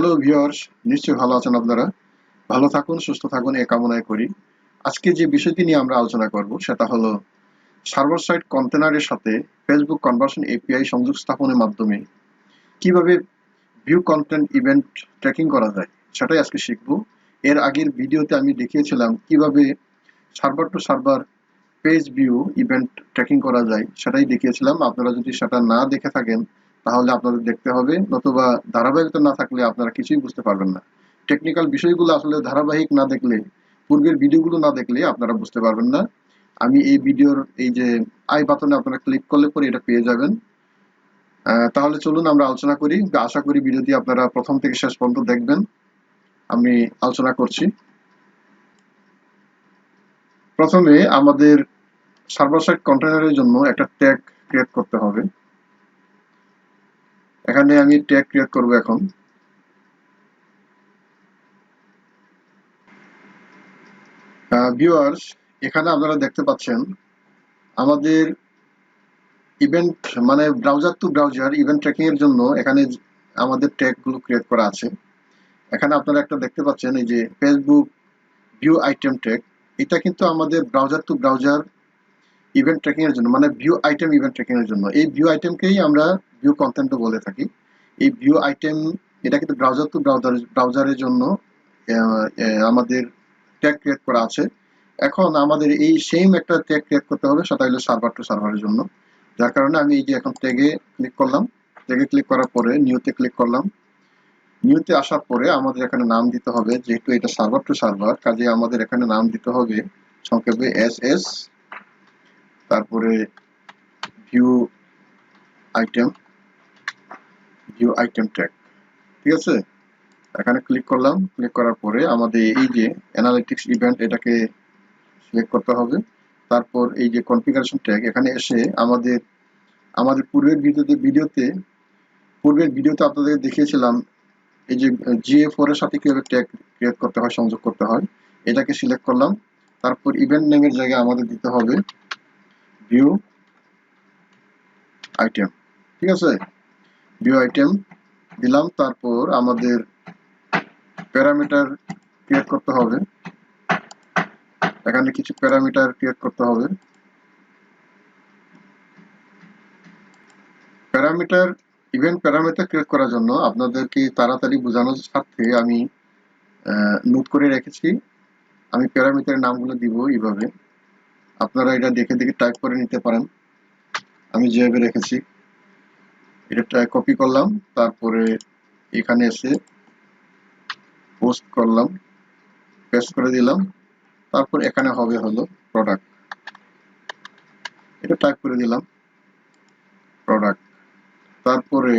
Hello viewers, নিশ্চয়ই ভালো আছেন আপনারা। ভালো থাকুন, সুস্থ থাকুন এই কামনাই করি। আজকে যে বিষয়টি নিয়ে আমরা আলোচনা করব সেটা হলো সার্ভার সাইড কন্টেনারের সাথে ফেসবুক কনভার্সন এপিআই সংযোগ স্থাপনের মাধ্যমে কিভাবে ভিউ কন্টেন্ট ইভেন্ট ট্র্যাকিং করা যায় সেটাই আজকে শিখব। এর আগের ভিডিওতে আমি দেখিয়েছিলাম কিভাবে server to server page view event tracking করা যায়, সেটাই দেখিয়েছিলাম। আপনারা যদি সেটা না দেখে থাকেন তাহলে আপনাদের দেখতে হবে, নতুবা ধারাবাহিকতা না থাকলে আপনারা কিছুই বুঝতে পারবেন না। টেকনিক্যাল বিষয়গুলো আসলে ধারাবাহিক না দেখলে, পূর্বের ভিডিওগুলো না দেখলে আপনারা বুঝতে পারবেন না। আমি এই ভিডিওর এই যে আই বাটনে আপনারা ক্লিক করলে পরে এটা পেয়ে যাবেন। তাহলে চলুন আমরা আলোচনা করি। আশা করি ভিডিওটি আপনারা প্রথম থেকে শেষ পর্যন্ত দেখবেন। আমি আলোচনা করছি। প্রথমে আমাদের সার্ভার সাইড কন্টেনারের জন্য একটা ট্যাগ ক্রিয়েট করতে হবে। এখানে আমি ট্যাগ ক্রিয়েট করব এখন। ভিউয়ার্স, এখানে আপনারা দেখতে পাচ্ছেন আমাদের ইভেন্ট মানে browser two browser event tracking এর জন্য এখানে আমাদের ট্যাগ গুলো ক্রিয়েট করা আছে। এখানে আপনারা একটা দেখতে পাচ্ছেন এই যে ফেসবুক ভিউ আইটেম ট্যাগ। এটা কিন্তু আমাদের browser two browser event tracking এর জন্য, মানে ভিউ আইটেম ইভেন্ট ট্র্যাকিং এর জন্য। এই ভিউ আইটেমকেই আমরা ভিউ কন্টেন্টও বলে থাকি। এই ভিউ আইটেম এটা কিন্তু ব্রাউজার টু ব্রাউজারের জন্য আমাদের ট্যাগ ক্রিয়েট করা আছে। এখন আমাদের এই সেম একটা ট্যাগ ক্রিয়েট করতে হবে, সেটা হলো সার্ভার টু সার্ভারের জন্য। যার কারণে আমি এই যে এখন ট্যাগে ক্লিক করলাম। ট্যাগে ক্লিক করার পরে নিউতে ক্লিক করলাম। নিউতে আসার পরে আমাদের এখানে নাম দিতে হবে, যেহেতু এটা সার্ভার টু সার্ভার, কাজে আমাদের এখানে নাম দিতে হবে সংক্ষেপে এসএস, তারপরে ভিউ আইটেম ট্যাগ। ঠিক আছে, এখানে ক্লিক করলাম। ক্লিক করার পরে আমাদের এই যে অ্যানালিটিক্স ইভেন্ট এটাকে সিলেক্ট করতে হবে। তারপর এই যে কনফিগারেশন ট্যাগ, এখানে এসে আমাদের পূর্বের ভিডিওতে আপনাদের দেখিয়েছিলাম এই যে GA4 এর সাথে কিভাবে ট্যাগ ক্রিয়েট করতে হয়, সংযোগ করতে হয়। এটাকে সিলেক্ট করলাম। তারপর ইভেন্ট নেমের জায়গায় আমাদের দিতে হবে ভিউ আইটেম। ঠিক আছে, ভিউ আইটেম দিলাম। তারপর আমাদের প্যারামিটার ক্রিয়েট করতে হবে। এখানে কিছু প্যারামিটার ক্রিয়েট করতে হবে। ইভেন্ট প্যারামিটার ক্রিয়েট করার জন্য আপনাদেরকে তাড়াতাড়ি বোঝানোর স্বার্থে আমি নোট করে রেখেছি। আমি প্যারামিটারের নামগুলো দিব এইভাবে, আপনারা এটা দেখে দেখে টাইপ করে নিতে পারেন। আমি যেভাবে রেখেছি এটা কপি করলাম, তারপরে এখানে এসে পোস্ট করলাম, পেস্ট করে দিলাম। তারপর এখানে হবে হলো প্রোডাক্ট, এটা টাইপ করে দিলাম প্রোডাক্ট। তারপরে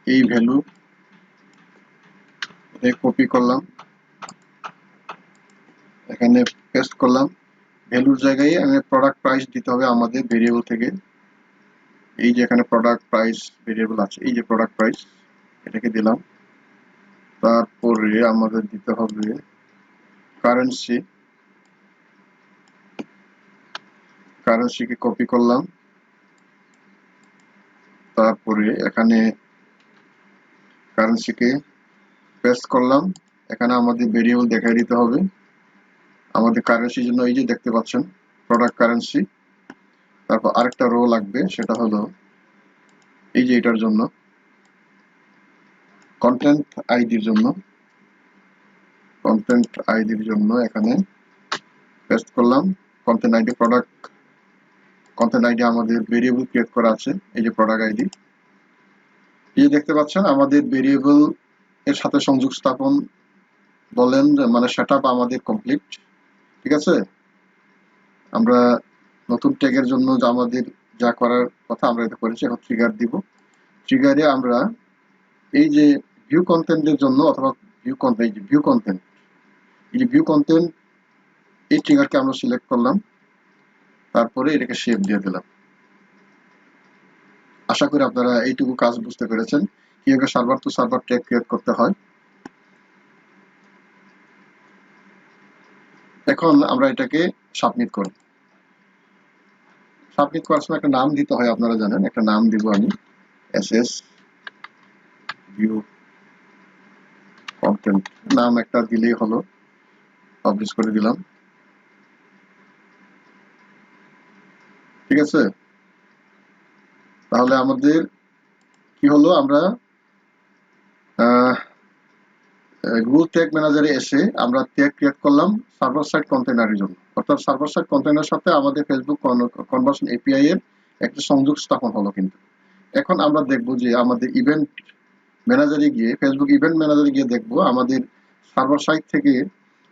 এই ভ্যালু কপি করলাম, এখানে পেস্ট করলাম। ভ্যালুর জায়গায় আমি প্রোডাক্ট প্রাইস দিতে হবে আমাদের ভেরিয়েবল থেকে। এই যে এখানে প্রোডাক্ট প্রাইস ভেরিয়েবল আছে, এই যে প্রোডাক্ট প্রাইস, এটাকে দিলাম। তারপরে আমাদের দিতে হবে কারেন্সিকে কপি করলাম। তারপরে এখানে কারেন্সিকে পেস্ট করলাম। এখানে আমাদের ভেরিয়েবল দেখাই দিতে হবে আমাদের কারেন্সির জন্য। এই যে দেখতে পাচ্ছেন প্রোডাক্ট কারেন্সি। তারপর আরেকটা রো লাগবে, সেটা হলো এই যে এটার জন্য কন্টেন্ট আইডির জন্য এখানে পেস্ট করলাম কন্টেন্ট আইডি। কন্টেন্ট আইডি আমাদের ভেরিয়েবল ক্রিয়েট করা আছে, এই যে প্রোডাক্ট আইডি। এই যে দেখতে পাচ্ছেন আমাদের ভেরিয়েবল এর সাথে সংযোগ স্থাপন বলেন, মানে সেটআপ আমাদের কমপ্লিট। ঠিক আছে, আমরা নতুন ট্যাগের জন্য আমাদের যা করার কথা আমরা এটা করেছি। এখন ট্রিগার দিব। ট্রিগারে আমরা এই যে ভিউ কন্টেন্টের জন্য অথবা ভিউ কন্টেন্ট এই ট্রিগারকে আমরা সিলেক্ট করলাম। তারপরে এটাকে শেপ দিয়ে দিলাম। আশা করি আপনারা এইটুকু কাজ বুঝতে পেরেছেন কিভাবে server to server tag create করতে হয়। এখন আমরা এটাকে সাবমিট করব। সাবমিট করার সময় একটা নাম দিতে হয়, আপনারা জানেন। একটা নাম দিব আমি, এসএস ভিউ কন্টেন্ট নাম একটা দিলেই হলো, পাবলিশ করে দিলাম। ঠিক আছে, তাহলে আমাদের কি হলো, আমরা গুগল ট্যাগ ম্যানেজারে এসে আমরা ট্যাগ ক্রিয়েট করলাম সার্ভার সাইড কন্টেনারের জন্য, অর্থাৎ সার্ভার সাইড কন্টেনারের সাথে আমাদের ফেসবুক কনভার্সন এপিআই এর একটা সংযোগ স্থাপন হলো। কিন্তু এখন আমরা দেখব যে আমাদের ইভেন্ট ম্যানেজারে গিয়ে, ফেসবুক ইভেন্ট ম্যানেজারে গিয়ে দেখবো আমাদের সার্ভার সাইট থেকে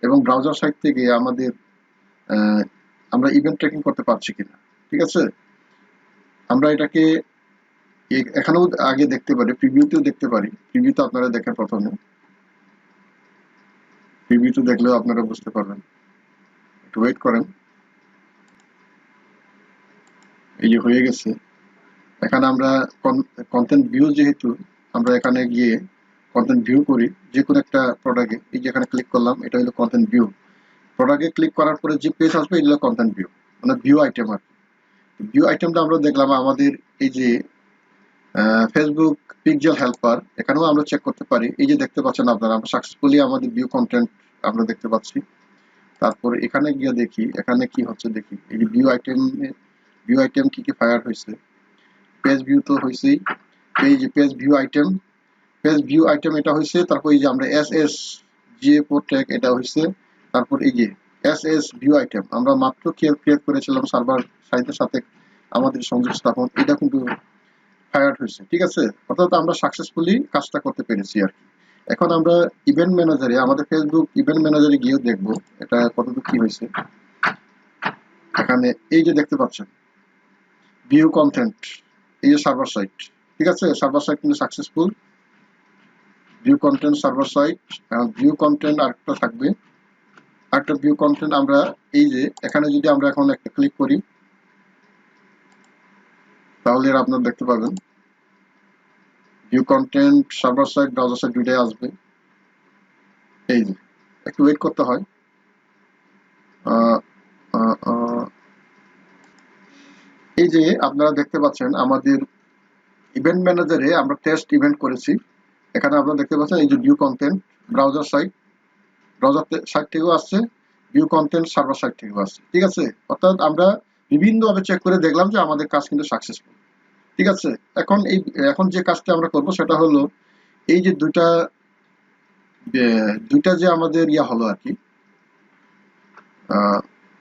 এবং ব্রাউজার সাইট থেকে আমাদের আমরা ইভেন্ট ট্র্যাকিং করতে পারছি কিনা। ঠিক আছে, আমরা এটাকে এখানেও আগে দেখতে পারি, প্রিভিউতেও দেখতে পারি। প্রিভিউতে আপনারা দেখেন, প্রথমে প্রিভিউতে দেখলেও আপনারা বুঝতে পারবেন। একটু ওয়েট করেন, এই যে হয়ে গেছে। এখানে আমরা কন্টেন্ট ভিউ, যেহেতু আমরা এখানে গিয়ে কন্টেন্ট ভিউ করি যে কোনো একটা প্রোডাক্টে, এই যে এখানে ক্লিক করলাম, এটা হলো কন্টেন্ট ভিউ। প্রোডাক্টে ক্লিক করার পরে যে পেজ আসবে এগুলো কন্টেন্ট ভিউ, মানে ভিউ আইটেম। আর ভিউ আইটেমটা আমরা দেখলাম আমাদের এই যে ফেসবুক পিক্সেল হেল্পার, এখানেও আমরা চেক করতে পারি। এই যে দেখতে পাচ্ছেন আপনারা, আমরা সাকসেসফুলি আমাদের ভিউ কন্টেন্ট আমরা দেখতে পাচ্ছি। তারপরে এখানে গিয়ে দেখি এখানে কি হচ্ছে, দেখি এই যে ভিউ আইটেম কি কি ফায়ার হয়েছে। পেজ ভিউ তো হয়েছেই, এই যে পেজ ভিউ আইটেম এটা হয়েছে। তারপর এই যে আমরা এস জিএ4 ট্যাগ এটা হয়েছে। তারপর এই যে এস ভিউ আইটেম আমরা মাত্র ক্রিয়েট করেছিলাম সার্ভার সাইটের সাথে আমাদের সংযোগ স্থাপন, এটা কিন্তু ফায়ার হয়েছে। ঠিক আছে, অর্থাৎ আমরা সাকসেসফুলি কাজটা করতে পেরেছি আর কি। এখন আমরা ইভেন্ট ম্যানেজারে, আমাদের ফেসবুক ইভেন্ট ম্যানেজারে গিয়ে দেখবো এটা কতটুকু কি হয়েছে। এখানে এই যে দেখতে পাচ্ছেন ভিউ কন্টেন্ট, এই যে সার্ভার সাইট। ঠিক আছে, সার্ভার সাইট কিন্তু successful. View content server site, view content আরেকটা থাকবে, আরেকটা ভিউ কন্টেন্ট। আমরা এই যে এখানে যদি আমরা এখন একটা ক্লিক করি, তাহলে আপনারা দেখতে পাবেন view content server site browser site দুইটাই আসবে। এই যে একটু ওয়েট করতে হয়। এই যে আপনারা দেখতে পাচ্ছেন আমাদের ইভেন্ট ম্যানেজারে আমরা টেস্ট ইভেন্ট করেছি। এখানে আপনারা দেখতে পাচ্ছেন এই যে ভিউ কন্টেন্ট ব্রাউজার সাইট থেকেও আসছে, ভিউ কন্টেন্ট সার্ভার সাইট থেকেও আসছে। ঠিক আছে, অর্থাৎ আমরা বিভিন্নভাবে চেক করে দেখলাম যে আমাদের কাজ কিন্তু সাকসেসফুল। ঠিক আছে, এখন যে কাজটা আমরা করব সেটা হলো এই যে দুইটা যে আমাদের হলো আর কি,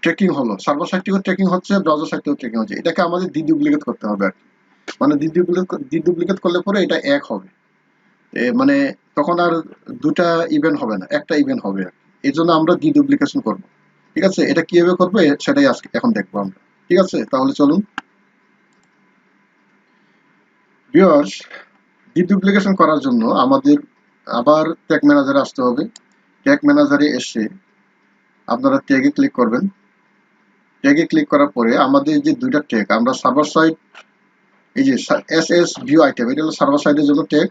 ট্রেকিং হলো, সার্ভার সাইট থেকেও ট্রেকিং হচ্ছে, ব্রাউজার সাইট থেকেও ট্রেকিং হচ্ছে। এটাকে আমাদের ডিডুপ্লিকেট করতে হবে আর কি, মানে ডিডুপ্লিকেট করলে পরে এটা এক হবে, মানে তখন আর দুটা ইভেন্ট হবে না, একটা ইভেন্ট হবে আর কি। এই জন্য আমরা ডিডুপ্লিকেশন করবো। ঠিক আছে, এটা কিভাবে করবো সেটাই আজকে এখন দেখবো আমরা। ঠিক আছে, তাহলে চলুন ভিউয়ার্স, ডিডুপ্লিকেশন করার জন্য আমাদের আবার ট্যাগ ম্যানেজারে আসতে হবে। ট্যাগ ম্যানেজারে এসে আপনারা ট্যাগে ক্লিক করবেন। ট্যাগে ক্লিক করার পরে আমাদের যে দুইটা ট্যাগ, আমরা সার্ভার সাইড, এই যে এস ভিউ আইটেম, এটা হলো সার্ভার সাইডের জন্য ট্যাগ,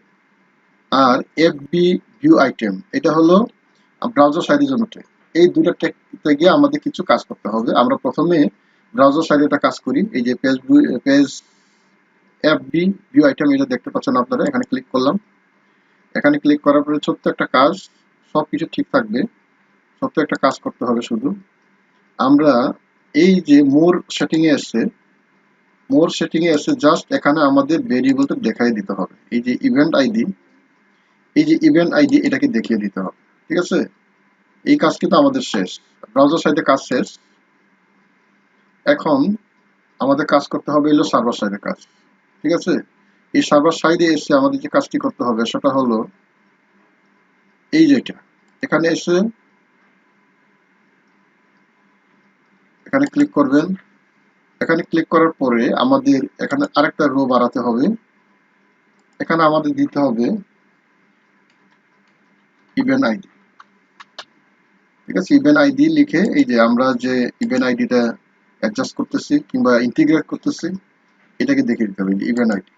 আর এফবি ভিউ আইটেম এটা হলো ব্রাউজার সাইডের জন্য ট্যাগ। এই দুইটা ট্যাগ থেকে আমাদের কিছু কাজ করতে হবে। আমরা প্রথমে ব্রাউজার সাইডে একটা কাজ করি। এই যে পেজ এফবি ভিউ আইটেম, এটা দেখতে পাচ্ছেন আপনারা, এখানে ক্লিক করলাম। এখানে ক্লিক করার পরে ছোট্ট একটা কাজ, সবকিছু ঠিক থাকবে, ছোট্ট একটা কাজ করতে হবে শুধু। আমরা এই যে মোর সেটিং এ এসে জাস্ট এখানে আমাদের ভেরিয়েবলটা দেখাই দিতে হবে। এই যে ইভেন্ট আইডি এটাকে দেখিয়ে দিতে হবে। ঠিক আছে, এই কাজ কিন্তু আমাদের শেষ, ব্রাউজার সাইডে কাজ শেষ। এখন আমাদের কাজ করতে হবে হলো সার্ভার সাইডের কাজ। ঠিক আছে, এই সার্ভার সাইডে এসে আমাদের যে কাজটি করতে হবে সেটা হলো এই যে এখানে এসে এখানে ক্লিক করবেন। এখানে ক্লিক করার পরে আমাদের এখানে আরেকটা রো বাড়াতে হবে। এখানে আমাদের দিতে হবে ইভেন্ট আইডি। ঠিক আছে, ইভেন্ট আইডি লিখে এই যে আমরা যে ইভেন্ট আইডিটা অ্যাডজাস্ট করতেছি কিংবা ইন্টিগ্রেট করতেছি এটাকে দেখিয়ে দিতে হবে ইভেন্ট আইডি।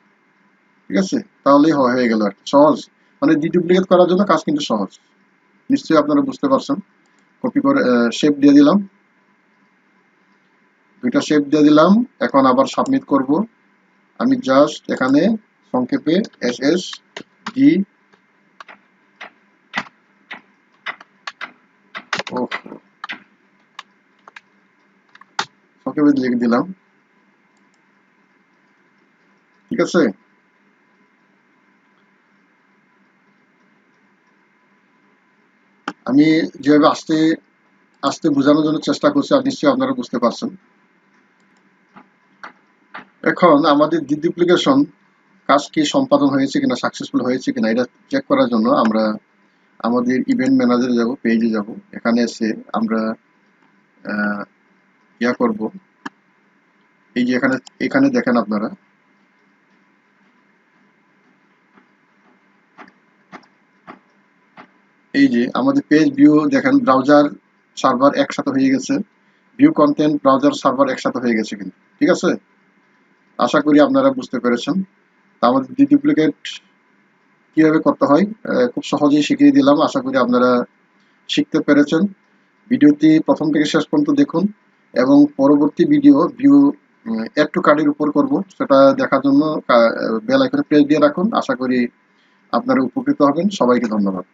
ঠিক আছে, তাহলেই হয়ে গেল আর কি, সহজ। মানে ডিডুপ্লিকেট করার জন্য কাজ কিন্তু সহজ, নিশ্চয়ই আপনারা বুঝতে পারছেন। কপি করে শেপ দিয়ে দিলাম, দুইটা শেপ দিয়ে দিলাম। এখন আবার সাবমিট করব। আমি জাস্ট এখানে সংক্ষেপে এস ডি ওকে লিখে দিলাম, ঠিক আছে। আমি যেভাবে আস্তে আস্তে বোঝানোর জন্য চেষ্টা করছি, আর নিশ্চয়ই আপনারা বুঝতে পারছেন। এখন আমাদের ডিডুপ্লিকেশন কাজ কি সম্পাদন হয়েছে কিনা, সাকসেসফুল হয়েছে কিনা, এটা চেক করার জন্য আমরা আমাদের ইভেন্ট ম্যানেজারে যাব, পেজে যাব। এখানে এসে আমরা ইয়া করব, এই যে এখানে এখানে দেখেন আপনারা, এই যে আমাদের পেজ ভিউ দেখেন, ব্রাউজার সার্ভার একসাথে হয়ে গেছে, ভিউ কন্টেন্ট ব্রাউজার সার্ভার একসাথে হয়ে গেছে কিন্তু, ঠিক আছে। আশা করি আপনারা বুঝতে পেরেছেন। তা আমাদের ডিডুপ্লিকেট কিভাবে করতে হয় খুব সহজেই শিখিয়ে দিলাম। আশা করি আপনারা শিখতে পেরেছেন। ভিডিওটি প্রথম থেকে শেষ পর্যন্ত দেখুন এবং পরবর্তী ভিডিও ভিউ অ্যাড টু কার্ডের উপর করব, সেটা দেখার জন্য বেল আইকনে প্রেস দিয়ে রাখুন। আশা করি আপনারা উপকৃত হবেন। সবাইকে ধন্যবাদ।